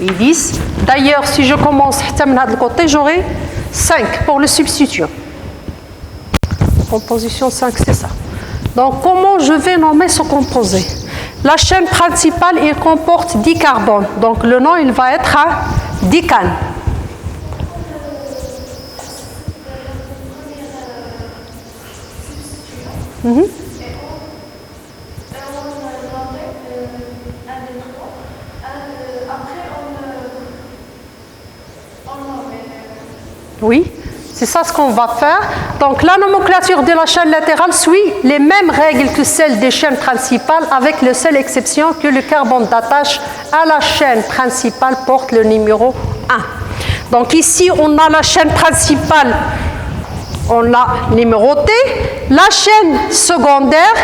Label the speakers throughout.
Speaker 1: et 10. D'ailleurs, si je commence de côté, j'aurai 5 pour le substituant. Composition 5, c'est ça. Donc, comment je vais nommer ce composé? La chaîne principale, il comporte 10 carbones. Donc, le nom, il va être à dicane. Oui, c'est ça ce qu'on va faire. Donc la nomenclature de la chaîne latérale suit les mêmes règles que celle des chaînes principales, avec la seule exception que le carbone d'attache à la chaîne principale porte le numéro 1. Donc ici, on a la chaîne principale, on l'a numérotée. La chaîne secondaire,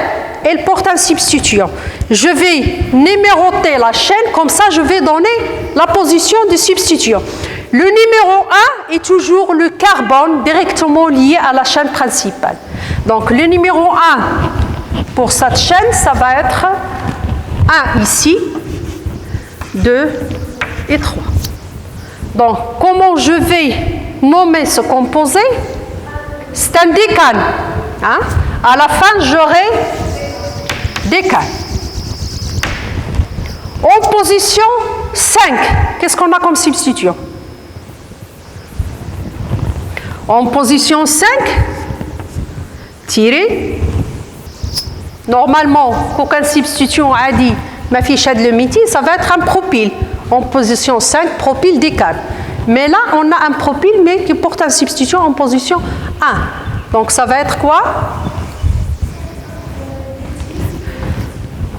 Speaker 1: elle porte un substituant. Je vais numéroter la chaîne, comme ça je vais donner la position du substituant. Le numéro 1 est toujours le carbone directement lié à la chaîne principale. Donc le numéro 1 pour cette chaîne, ça va être 1 ici, 2 et 3. Donc comment je vais nommer ce composé? C'est un dicane. Hein? À la fin, j'aurai dicane. En position 5, qu'est-ce qu'on a comme substituant? En position 5, tiré. Normalement, aucun substituant a dit ma fiche de le métier, ça va être un propyle. En position 5, propyle dicane. Mais là, on a un propyle, mais qui porte un substituant en position 1. Donc, ça va être quoi?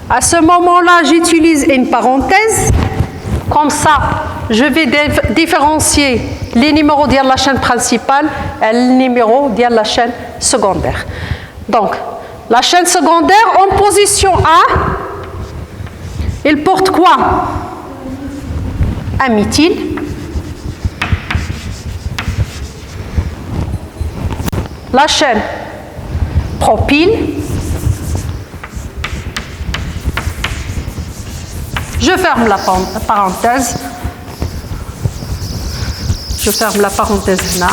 Speaker 1: À ce moment-là, j'utilise une parenthèse. Comme ça, je vais différencier les numéros de la chaîne principale et les numéros de la chaîne secondaire. Donc, la chaîne secondaire en position 1, elle porte quoi? Un méthyle. La chaîne propyle. Je ferme la parenthèse. Je ferme la parenthèse là.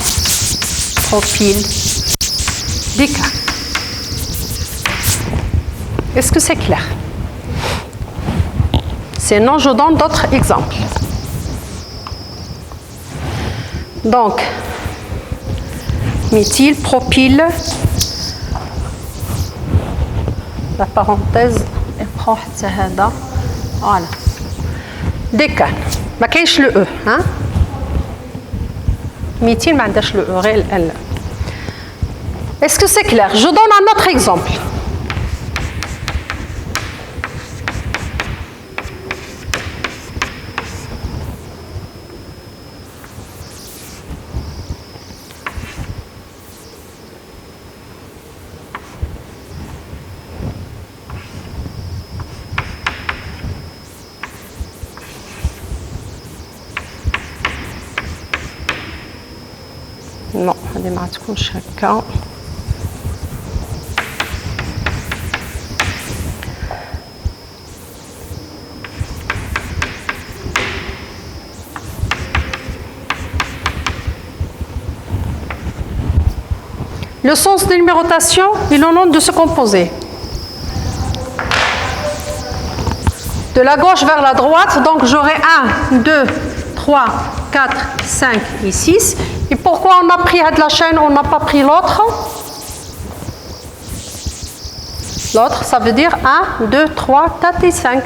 Speaker 1: Propyle, dicane. Est-ce que c'est clair? Sinon, je donne d'autres exemples. Donc, méthyle, propyle. La parenthèse est proche. Voilà. Dicane. ما كاينش le E, hein? Méthyle ما عندهاش le E, غير L. Est-ce que c'est clair? Je donne un autre exemple. Non, هذه ما تكونش هكا. Le sens de numérotation est le nom de ce composé. De la gauche vers la droite, donc j'aurai 1, 2, 3, 4, 5 et 6. Et pourquoi on a pris de la chaîne, on n'a pas pris l'autre? L'autre, ça veut dire 1, 2, 3, 4 et 5.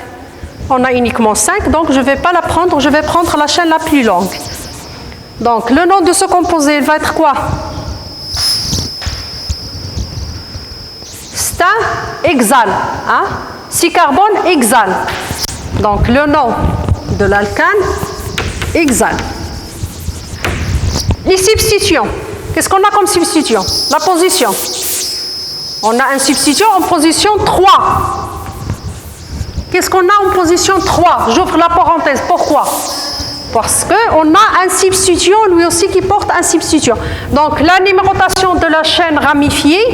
Speaker 1: On a uniquement 5, donc je ne vais pas la prendre, je vais prendre la chaîne la plus longue. Donc, le nom de ce composé, il va être quoi? C'est un hexane. Hein? 6 carbones, hexane. Donc, le nom de l'alcane, hexane. Les substituants. Qu'est-ce qu'on a comme substituant? La position. On a un substituant en position 3. Qu'est-ce qu'on a en position 3? J'ouvre la parenthèse. Pourquoi? Parce qu'on a un substituant, lui aussi, qui porte un substituant. Donc, la numérotation de la chaîne ramifiée,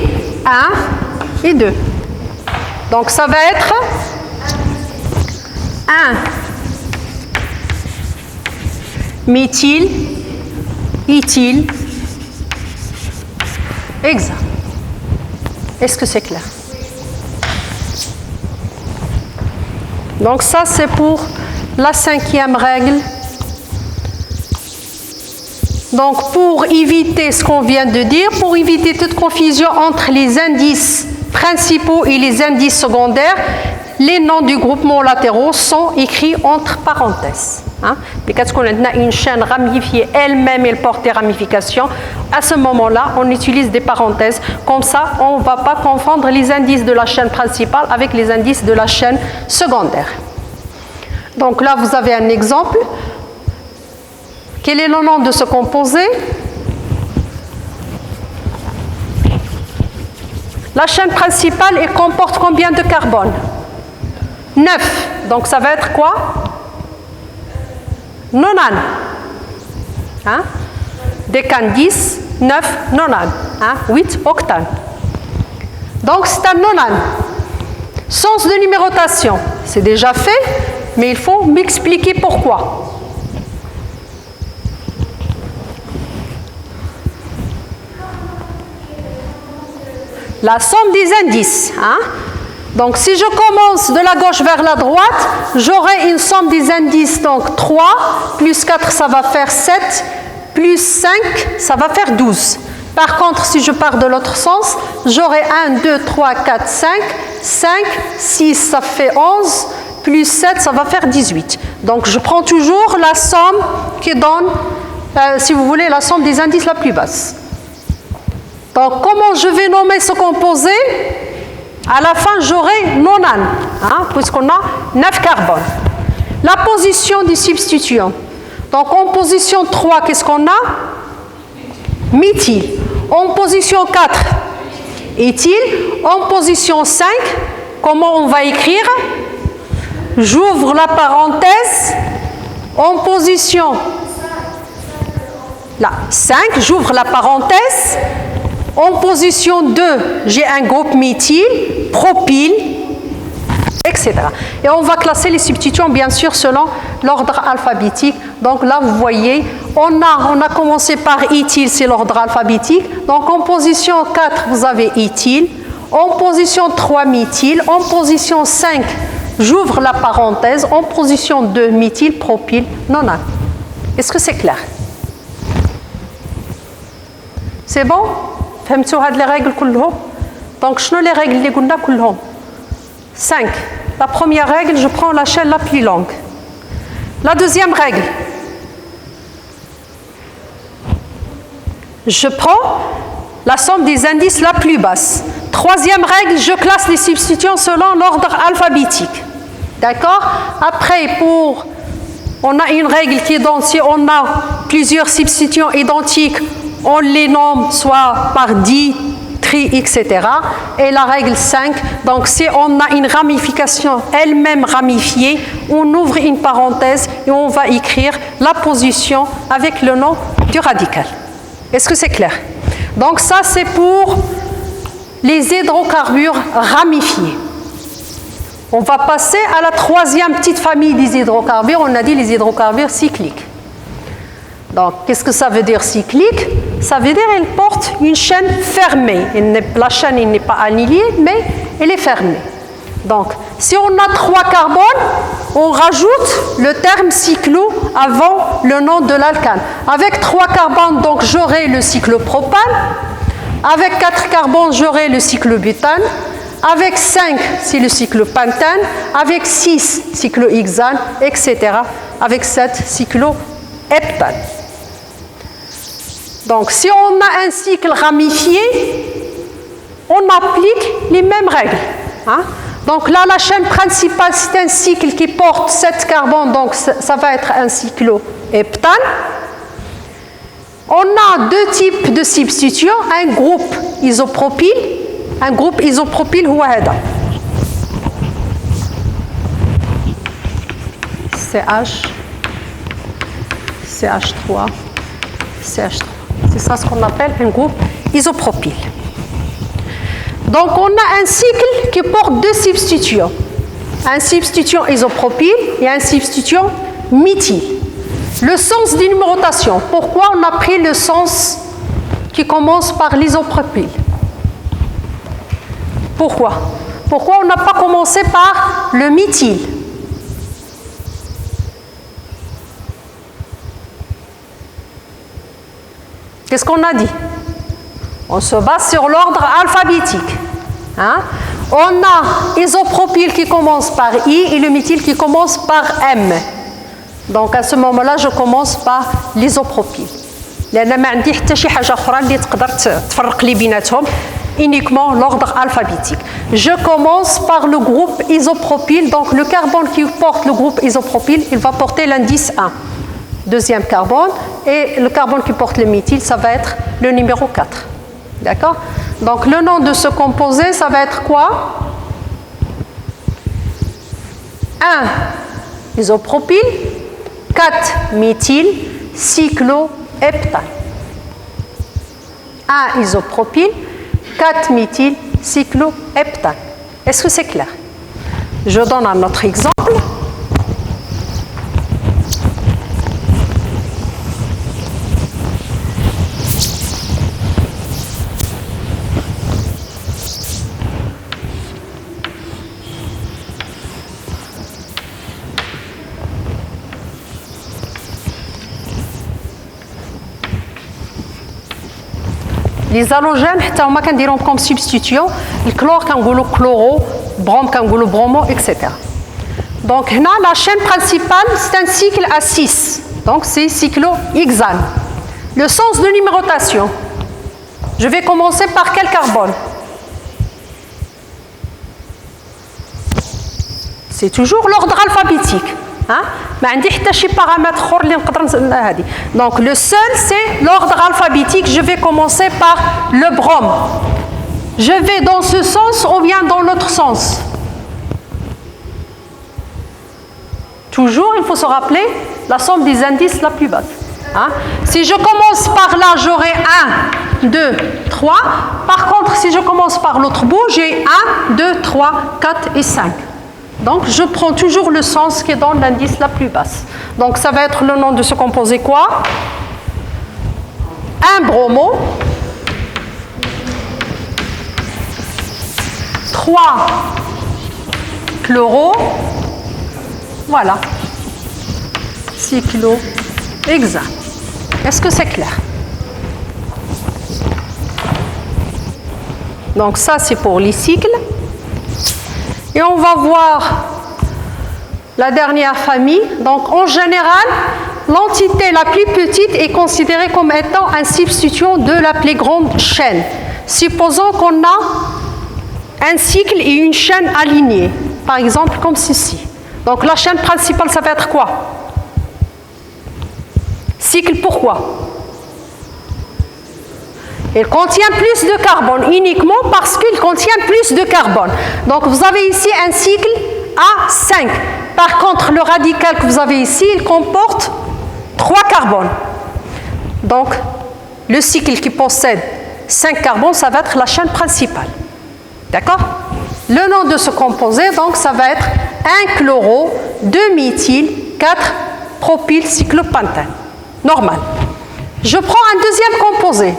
Speaker 1: 1 et 2. Donc, ça va être 1, méthyl, éthyl, hexane. Est-ce que c'est clair? Donc ça, c'est pour la 5e règle. Donc pour éviter ce qu'on vient de dire, pour éviter toute confusion entre les indices principaux et les indices secondaires, les noms du groupement latéraux sont écrits entre parenthèses. Mais quand on a une chaîne ramifiée elle-même, elle porte des ramifications. À ce moment-là, on utilise des parenthèses. Comme ça, on ne va pas confondre les indices de la chaîne principale avec les indices de la chaîne secondaire. Donc là, vous avez un exemple. Quel est le nom de ce composé? La chaîne principale, elle comporte combien de carbone? 9. Donc ça va être quoi? Nonane. Décane 10, 9, nonane. 8 octane. Donc c'est un nonane. Sens de numérotation, c'est déjà fait, mais il faut m'expliquer pourquoi. La somme des indices. Donc, si je commence de la gauche vers la droite, j'aurai une somme des indices. Donc, 3 plus 4, ça va faire 7, plus 5, ça va faire 12. Par contre, si je pars de l'autre sens, j'aurai 1, 2, 3, 4, 5, 5, 6, ça fait 11, plus 7, ça va faire 18. Donc, je prends toujours la somme qui donne, si vous voulez, la somme des indices la plus basse. Donc, comment je vais nommer ce composé? À la fin, j'aurai nonane, puisqu'on a 9 carbones. La position du substituant. Donc, en position 3, qu'est-ce qu'on a? Méthyl. En position 4, éthyl. En position 5, comment on va écrire? J'ouvre la parenthèse. En position là, 5, j'ouvre la parenthèse. En position 2, j'ai un groupe méthyl, propyle, etc. Et on va classer les substituants, bien sûr, selon l'ordre alphabétique. Donc là, vous voyez, on a commencé par éthyl, c'est l'ordre alphabétique. Donc en position 4, vous avez éthyl. En position 3, méthyl. En position 5, j'ouvre la parenthèse. En position 2, méthyl, propyle, nonane. Est-ce que c'est clair? C'est bon? فهمتوا هاد les règles كلهم؟ Donc, شنو les règles اللي قلنا كلهم؟ 5. La première règle, je prends la chaîne la plus longue. La deuxième règle, je prends la somme des indices la plus basse. Troisième règle, je classe les substituants selon l'ordre alphabétique. D'accord? Après, on a une règle qui est donc, si on a plusieurs substituants identiques, on les nomme soit par 10, tri, etc. Et la règle 5, donc si on a une ramification elle-même ramifiée, on ouvre une parenthèse et on va écrire la position avec le nom du radical. Est-ce que c'est clair? Donc ça, c'est pour les hydrocarbures ramifiés. On va passer à la troisième petite famille des hydrocarbures. On a dit les hydrocarbures cycliques. Donc, qu'est-ce que ça veut dire cyclique? Ça veut dire qu'elle porte une chaîne fermée. La chaîne n'est pas annihilée, mais elle est fermée. Donc, si on a 3 carbones, on rajoute le terme cyclo avant le nom de l'alcane. Avec 3 carbones, donc j'aurai le cyclopropane. Avec 4 carbones, j'aurai le cyclobutane. Avec 5, c'est le cyclopentane. Avec 6, cyclohexane, etc. Avec 7, cycloheptane. Donc, si on a un cycle ramifié, on applique les mêmes règles. Donc là, la chaîne principale, c'est un cycle qui porte 7 carbones, donc ça va être un cycloheptane. On a 2 types de substituants, un groupe isopropyle. Un groupe isopropyle, هو هذا. CH3, CH3. C'est ça ce qu'on appelle un groupe isopropyle. Donc, on a un cycle qui porte 2 substituants. Un substituant isopropyle et un substituant méthyle. Le sens des numérotations. Pourquoi on a pris le sens qui commence par l'isopropyl? Pourquoi? Pourquoi on n'a pas commencé par le méthyle? Qu'est-ce qu'on a dit? On se base sur l'ordre alphabétique. Hein? On a isopropyl qui commence par I et le méthyle qui commence par M. Donc à ce moment-là, je commence par l'isopropyl. لأن ما عندي حتى شي حاجة أخرى اللي تقدر تفرق لي بيناتهم uniquement l'ordre alphabétique. Je commence par le groupe isopropyl. Donc le carbone qui porte le groupe isopropyl, il va porter l'indice 1. Deuxième carbone. Et le carbone qui porte le méthyle, ça va être le numéro 4. D'accord? Donc le nom de ce composé, ça va être quoi? 1 isopropyl, 4 méthyle, cycloheptane. 1 isopropyl, 4 méthyle, cycloheptane. Est-ce que c'est clair? Je donne un autre exemple. Les halogènes, حتى هما كنديرهم comme substitution. Le chlore كنقولوا chloro, brom كنقولوا bromo, etc. Donc هنا la chaîne principale c'est un cycle à 6. Donc c'est cyclohexane. Le sens de numérotation. Je vais commencer par quel carbone? C'est toujours l'ordre alphabétique. Donc le seul c'est l'ordre alphabétique. Je vais commencer par le brome. Je vais dans ce sens ou bien dans l'autre sens? Toujours il faut se rappeler la somme des indices la plus basse. Si je commence par là, j'aurai 1, 2, 3. Par contre, si je commence par l'autre bout, j'ai 1, 2, 3, 4 et 5. Donc, je prends toujours le sens qui est dans l'indice la plus basse. Donc, ça va être le nom de ce composé quoi? 1 bromo, 3 chloro, voilà, cyclohexane. Est-ce que c'est clair? Donc, ça, c'est pour les cycles. Et on va voir la dernière famille. Donc, en général, l'entité la plus petite est considérée comme étant un substituant de la plus grande chaîne. Supposons qu'on a un cycle et une chaîne alignée, par exemple comme ceci. Donc, la chaîne principale, ça va être quoi? Cycle, pourquoi? Il contient plus de carbone, uniquement parce qu'il contient plus de carbone. Donc, vous avez ici un cycle à 5. Par contre, le radical que vous avez ici, il comporte 3 carbones. Donc, le cycle qui possède 5 carbones, ça va être la chaîne principale. D'accord? Le nom de ce composé, donc, ça va être 1 chloro, 2 méthyle, 4 propylcyclopentane. Normal. Je prends un deuxième composé.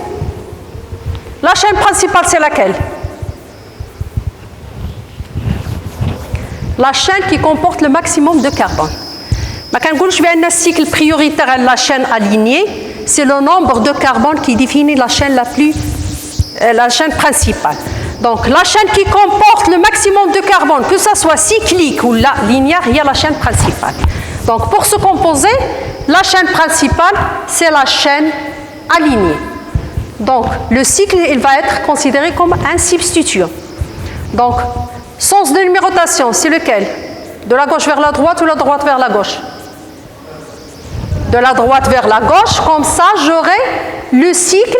Speaker 1: La chaîne principale, c'est laquelle? La chaîne qui comporte le maximum de carbone. Je vais un cycle prioritaire à la chaîne alignée. C'est le nombre de carbone qui définit la chaîne la chaîne principale. Donc, la chaîne qui comporte le maximum de carbone, que ce soit cyclique ou linéaire, il y a la chaîne principale. Donc, pour ce composé, la chaîne principale, c'est la chaîne alignée. Donc, le cycle, il va être considéré comme un substituant. Donc, sens de numérotation, c'est lequel? De la gauche vers la droite ou la droite vers la gauche? De la droite vers la gauche, comme ça, j'aurai le cycle.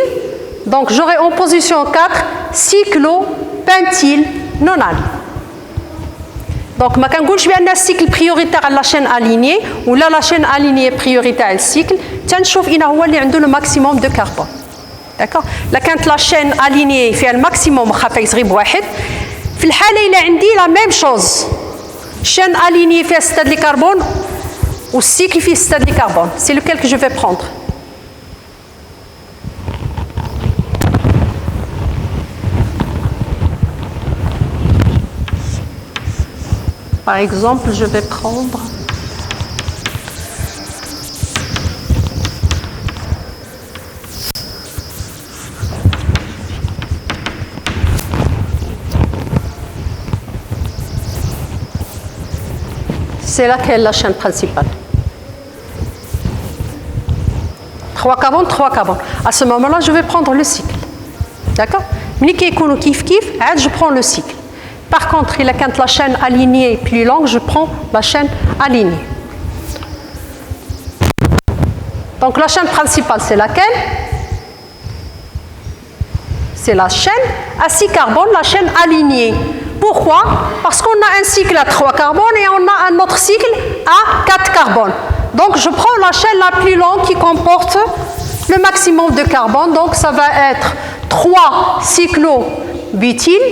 Speaker 1: Donc, j'aurai en position 4, cyclopentylnonane. Donc, je vais un cycle prioritaire à la chaîne alignée, ou là, la chaîne alignée est prioritaire à le cycle. تنشوف إنه هو اللي عنده le maximum de carbone. D'accord? Là, quand la chaîne alignée fait le maximum, يصغب واحد. في الحالة إلا عندي la même chose. Chaîne alignée fait 6 de carbone. ou cycle في stade de carbone. C'est lequel que je vais prendre? Par exemple, je vais prendre c'est laquelle la chaîne principale? 3 carbones, 3 carbones. À ce moment-là, je vais prendre le cycle. D'accord? Mais je prends le cycle. Par contre, il y a quand la chaîne alignée plus longue, je prends la chaîne alignée. Donc la chaîne principale, c'est laquelle? C'est la chaîne à 6 carbones, la chaîne alignée. Pourquoi? Parce qu'on a un cycle à 3 carbones et on a un autre cycle à 4 carbones. Donc je prends la chaîne la plus longue qui comporte le maximum de carbone. Donc ça va être 3 cyclobutyle,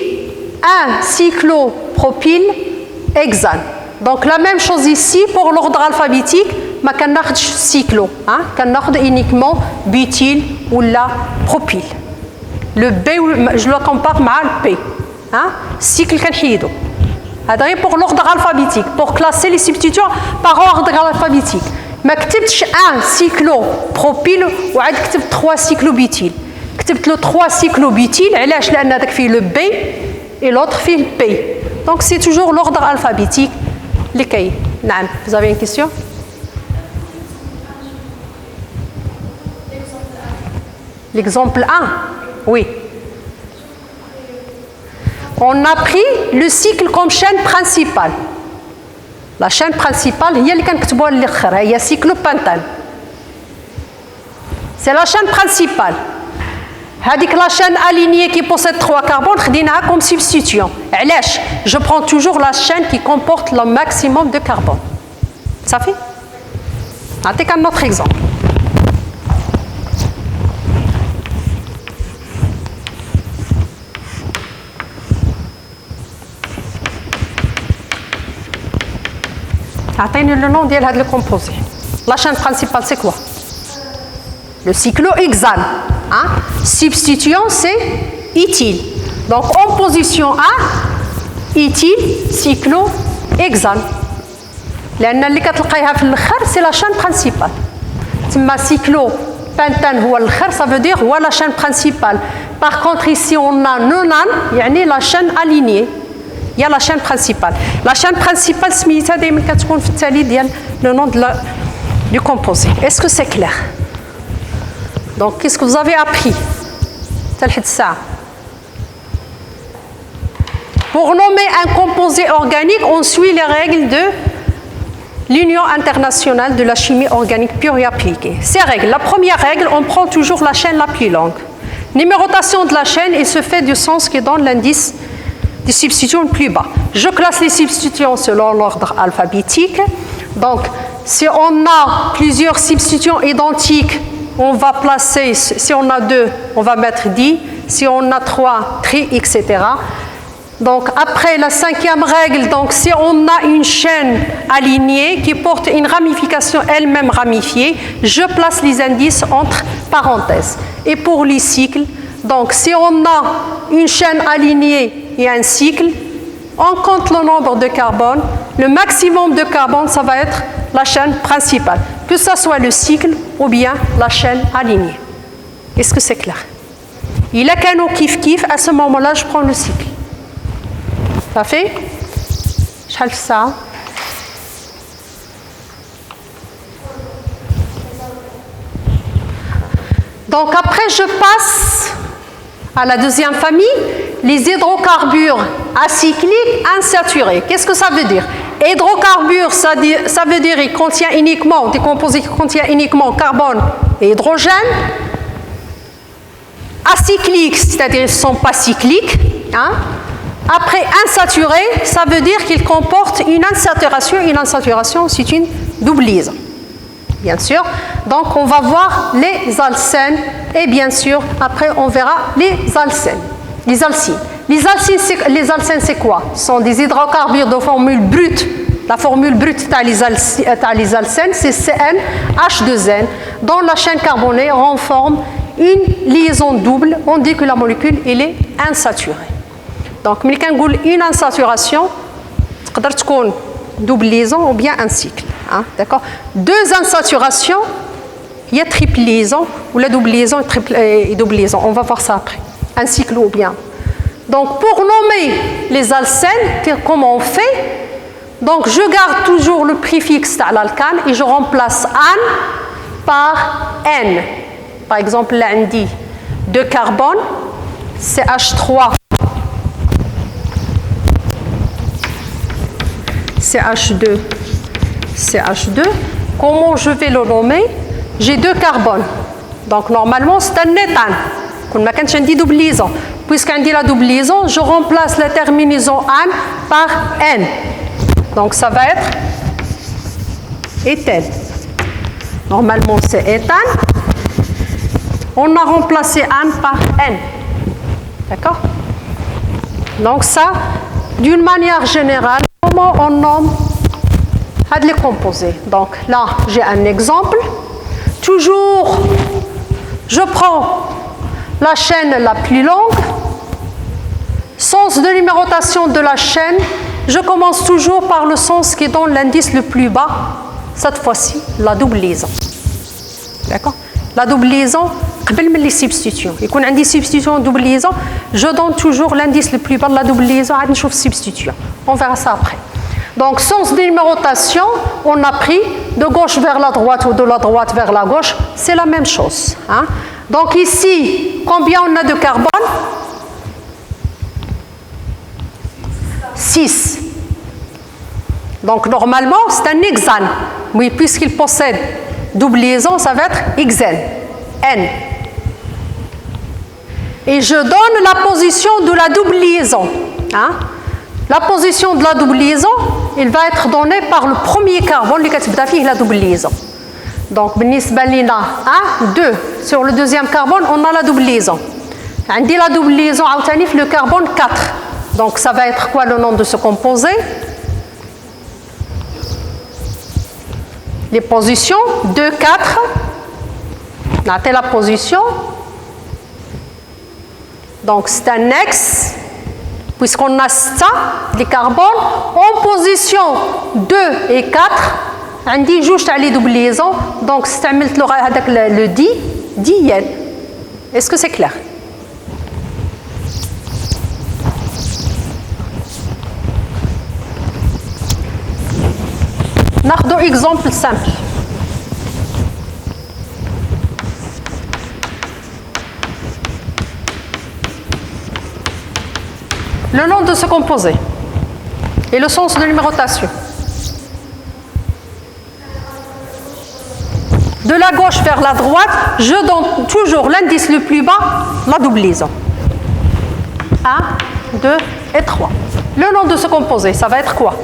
Speaker 1: 1 cyclopropyle hexane. Donc la même chose ici pour l'ordre alphabétique, mais qu'on a cyclo, qu'on a uniquement butyle ou la propyle. Le B, je le compare avec le P. Cycle كنحيدو. هذا غير pour l'ordre alphabétique, pour classer les substituants par ordre alphabétique. ما كتبتش 1 cyclopropyle وعاد كتبت 3 cyclobutyle. كتبت له 3 cyclobutyle علاش؟ لأن هذاك فيه le B et l'autre فيه le P. Donc c'est toujours l'ordre alphabétique اللي كاين. نعم. Vous avez une question? L'exemple 1. Oui. On a pris le cycle comme chaîne principale. La chaîne principale, هي اللي كنكتبوها للآخر, هي cyclopentane. C'est la chaîne principale. هذيك la chaîne alignée qui possède 3 carbones, خديناها comme substituant. علاش? Je prends toujours la chaîne qui comporte le maximum de carbone. Ça fait? نعطيك un autre exemple. Atteignez le nom de le composé. La chaîne principale, c'est quoi? Le cyclohexane. Substituant, c'est éthyle. Donc, en position A, éthyle, cyclohexane. C'est la chaîne principale. Cyclopentane, ça veut dire la chaîne principale. Par contre, ici, on a nonane, la chaîne alignée. Il y a la chaîne principale. La chaîne principale, c'est le nom du composé. Est-ce que c'est clair? Donc, qu'est-ce que vous avez appris? Pour nommer un composé organique, on suit les règles de l'Union internationale de la chimie organique pure et appliquée. Ces règles, la première règle, on prend toujours la chaîne la plus longue. Numérotation de la chaîne, il se fait du sens qui donne l'indice des substituants plus bas. Je classe les substituants selon l'ordre alphabétique. Donc, si on a plusieurs substituants identiques, on va placer, si on a 2, on va mettre 10, si on a 3, tri, etc. Donc, après la 5e règle, donc, si on a une chaîne alignée qui porte une ramification elle-même ramifiée, je place les indices entre parenthèses. Et pour les cycles, donc, si on a une chaîne alignée et un cycle, on compte le nombre de carbone. Le maximum de carbone, ça va être la chaîne principale, que ce soit le cycle ou bien la chaîne alignée. Est-ce que c'est clair? Il a qu'un eau kiff-kiff, à ce moment-là, je prends le cycle. Ça fait? Je fais ça. Donc après, je passe à la deuxième famille, les hydrocarbures acycliques insaturés. Qu'est-ce que ça veut dire? Hydrocarbures, ça veut dire qu'il contient uniquement, des composés qui contiennent uniquement carbone et hydrogène. Acycliques, c'est-à-dire qu'ils ne sont pas cycliques. Après, insaturés, ça veut dire qu'ils comportent une insaturation. Une insaturation, c'est une double liaison. Bien sûr. Donc, on va voir les alcènes et bien sûr, après, on verra les alcènes. Les alcynes. Les alcènes, c'est quoi? Ce sont des hydrocarbures de formule brute la formule brute تاع les alcènes, c'est CnH2n. Dans la chaîne carbonée, on forme une liaison double. On dit que la molécule elle est insaturée. Donc, ملي كنقول une insaturation, تقدر تكون double liaison ou bien un cycle. Hein, d'accord? Deux insaturations, il y a triple liaison ou la double liaison et double liaison. On va voir ça après. Un cycle ou bien. Donc, pour nommer les alcènes, comment on fait? Donc, je garde toujours le préfixe de l'alcane et je remplace an par n. Par exemple, là, on dit 2 carbone, CH3, CH2, CH2. Comment je vais le nommer? J'ai 2 carbones. Donc, normalement, c'est un éthane. Comme ma canne dit double liaison. Puisqu'on dit la double liaison, je remplace la terminaison an par n. Donc, ça va être éthène. Normalement, c'est éthane. On a remplacé an par n. D'accord? Donc, ça, d'une manière générale, comment on nomme les composés? Donc, là, j'ai un exemple. Toujours, je prends la chaîne la plus longue. Sens de numérotation de la chaîne, je commence toujours par le sens qui donne l'indice le plus bas. Cette fois-ci, la double liaison. D'accord? La double liaison, قبل من les substitutions. يكون عندي substitution double liaison, je donne toujours l'indice le plus bas de la double liaison. عاد نشوف substitution. On verra ça après. Donc, sens de numérotation, on a pris de gauche vers la droite ou de la droite vers la gauche, c'est la même chose. Hein? Donc ici, combien on a de carbone? 6. Donc normalement, c'est un hexane. Oui, puisqu'il possède double liaison, ça va être hexène. N. Et je donne la position de la double liaison. Hein? La position de la double liaison, il va être donné par le premier carbone qui est la double liaison. Donc, 1, 2. Sur le deuxième carbone, on a la double liaison. On dit la double liaison, le carbone 4. Donc, ça va être quoi le nom de ce composé? Les positions 2, 4. On a la position. Donc, c'est un X. Puisqu'on a ça, les carbones, en position 2 et 4, on dit juste les double liaisons, donc c'est le diène. Est-ce que c'est clair? ناخذ exemple simple. Le nom de ce composé et le sens de numérotation. De la gauche vers la droite, je donne toujours l'indice le plus bas, la double liaison. 1, 2 et 3. Le nom de ce composé, ça va être quoi?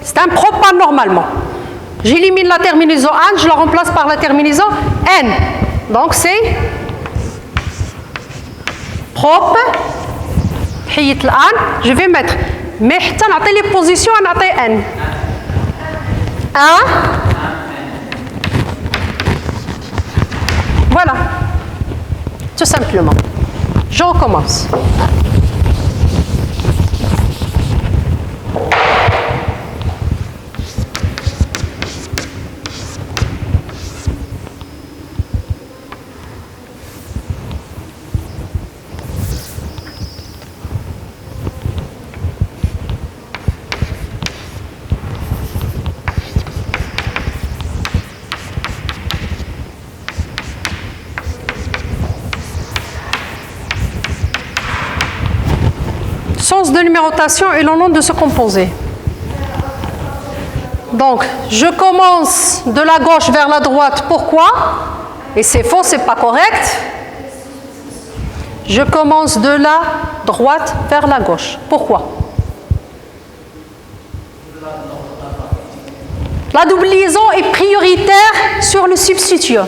Speaker 1: C'est un propane normalement. J'élimine la terminaison an, je la remplace par la terminaison n. Donc c'est prop. Je vais mettre, mais les positions n. 1. Voilà. Tout simplement. Je recommence. Sens de numérotation et le nom de ce composé. Donc, je commence de la gauche vers la droite. Pourquoi? Et c'est faux, c'est pas correct. Je commence de la droite vers la gauche. Pourquoi? La double liaison est prioritaire sur le substitut.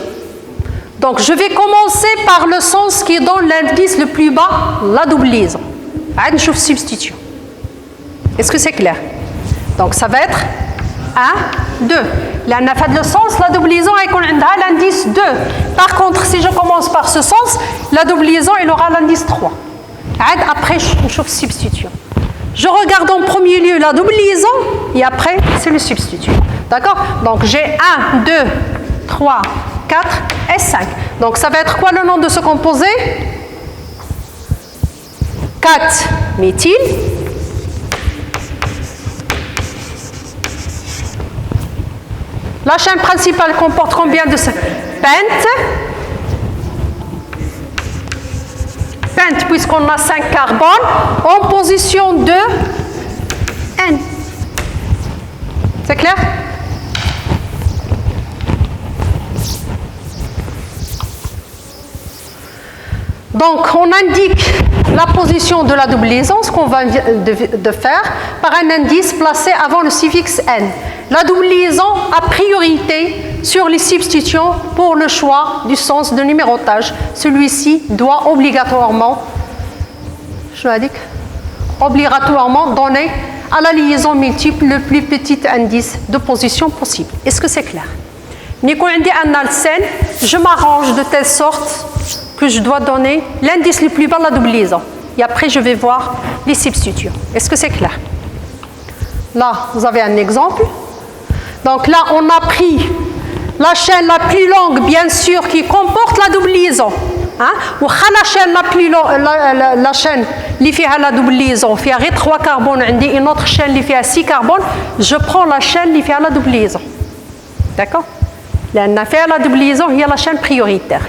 Speaker 1: Donc, je vais commencer par le sens qui donne l'indice le plus bas, la double liaison. Substitution. Est-ce que c'est clair? Donc ça va être 1, 2. لأن في هذا le sens, la double liaison يكون عندها l'indice 2. Par contre, si je commence par ce sens, la double liaison, il aura l'indice 3. Après, je chauffe substitution. Je regarde en premier lieu la double liaison et après, c'est le substitut. D'accord? Donc j'ai 1, 2, 3, 4 et 5. Donc ça va être quoi le nom de ce composé? 4 méthyle. La chaîne principale comporte combien de pentes? Pente, puisqu'on a 5 carbones, en position de N. C'est clair? Donc, on indique la position de la double liaison, ce qu'on va de faire, par un indice placé avant le suffixe N. La double liaison a priorité sur les substitutions pour le choix du sens de numérotage. Celui-ci doit obligatoirement donner à la liaison multiple le plus petit indice de position possible. Est-ce que c'est clair? Je m'arrange de telle sorte que je dois donner l'indice le plus bas de la double liaison. Et après, je vais voir les substitutions. Est-ce que c'est clair? Là, vous avez un exemple. Donc là, on a pris la chaîne la plus longue, bien sûr, qui comporte la double liaison. Ou la chaîne la plus longue, la chaîne qui fait la double liaison, qui a 3 carbones, et une autre chaîne qui fait 6 carbones, je prends la chaîne qui fait la double liaison. D'accord? La double liaison, il y a la chaîne prioritaire.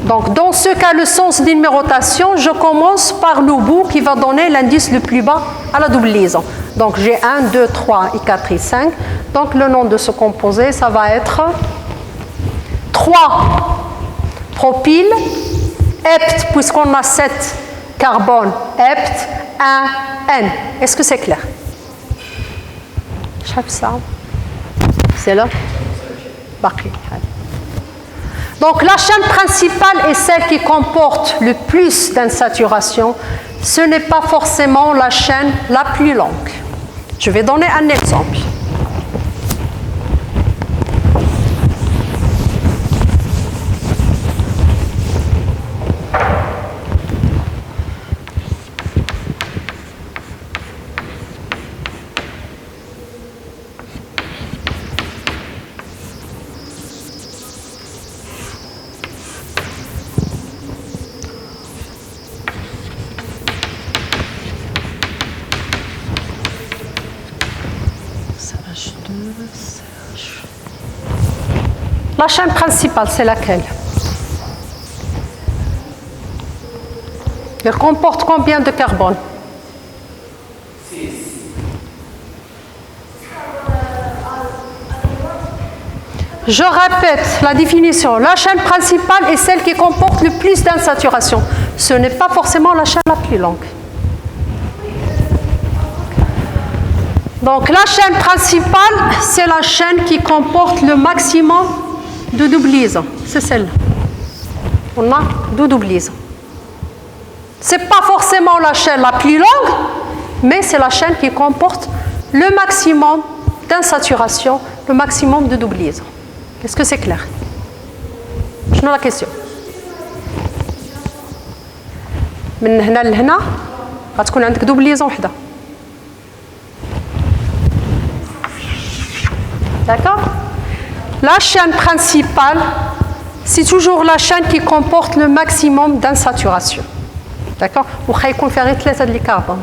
Speaker 1: Donc, dans ce cas, le sens de numérotation, je commence par le bout qui va donner l'indice le plus bas à la double liaison. Donc, j'ai 1, 2, 3 et 4 et 5. Donc, le nom de ce composé, ça va être 3 propyle, hept, puisqu'on a 7 carbones, hept, 1, N. Est-ce que c'est clair? C'est là? Donc la chaîne principale est celle qui comporte le plus d'insaturation. Ce n'est pas forcément la chaîne la plus longue. Je vais donner un exemple. La chaîne principale, c'est laquelle? Elle comporte combien de carbone? 6. Je répète la définition. La chaîne principale est celle qui comporte le plus d'insaturation. Ce n'est pas forcément la chaîne la plus longue. Donc la chaîne principale, c'est la chaîne qui comporte le maximum de double liaison. C'est celle-là. On a 2 doubles liaisons. Ce n'est pas forcément la chaîne la plus longue, mais c'est la chaîne qui comporte le maximum d'insaturation, le maximum de double liaison. Est-ce que c'est clair? Je n'ai la question. من هنا لهنا غتكون عندك double liaison وحده. D'accord? La chaîne principale, c'est toujours la chaîne qui comporte le maximum d'insaturation. D'accord? وخا يكون فيها غير 3 د لي كربون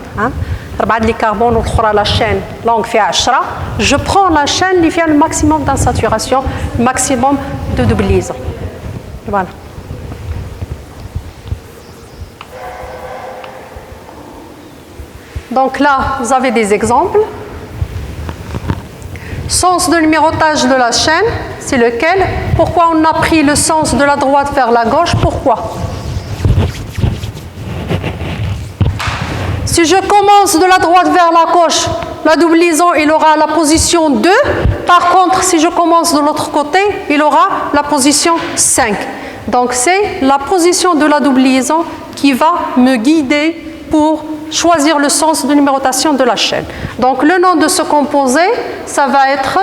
Speaker 1: 4 د لي كربون والاخرى لا chaîne longue فيها 10. Je prends la chaîne اللي فيها le maximum d'insaturation, le maximum de double liaison. Voilà. Donc là, vous avez des exemples. Sens de numérotage de la chaîne, c'est lequel? Pourquoi on a pris le sens de la droite vers la gauche? Pourquoi? Si je commence de la droite vers la gauche, la double liaison, il aura la position 2. Par contre, si je commence de l'autre côté, il aura la position 5. Donc, c'est la position de la double liaison qui va me guider pour choisir le sens de numérotation de la chaîne. Donc le nom de ce composé, ça va être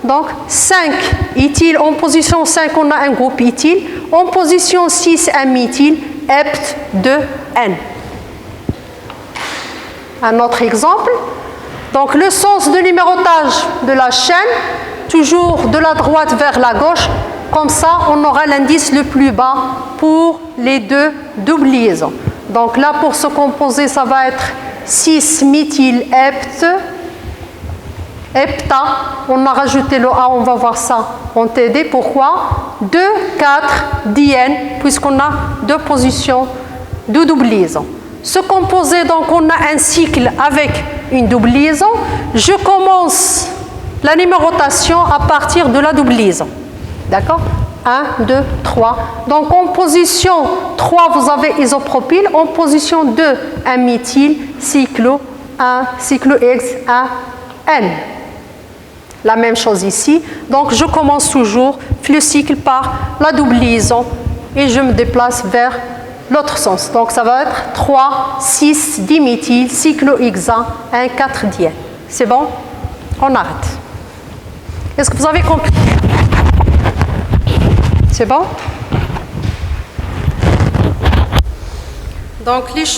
Speaker 1: donc 5 éthyle. En position 5, on a un groupe éthyle. En position 6, un méthyle, hept de N. Un autre exemple. Donc le sens de numérotage de la chaîne, toujours de la droite vers la gauche. Comme ça, on aura l'indice le plus bas pour les deux doubles liaisons. Donc là, pour ce composé, ça va être 6-méthyl-hept. Hepta, on a rajouté le A, on va voir ça en TD. Pourquoi 2, 4, diène, puisqu'on a deux positions de double liaison. Ce composé, donc, on a un cycle avec une double liaison. Je commence la numérotation à partir de la double liaison. D'accord? 1, 2, 3. Donc, en position 3, vous avez isopropyl. En position 2, un méthyle, cyclo 1, cyclo X, 1, N. La même chose ici. Donc, je commence toujours le cycle par la double liaison et je me déplace vers l'autre sens. Donc, ça va être 3, 6, diméthyl, cyclohexane, 1, 4 diène. C'est bon? On arrête. Est-ce que vous avez compris? C'est bon? Donc, les choses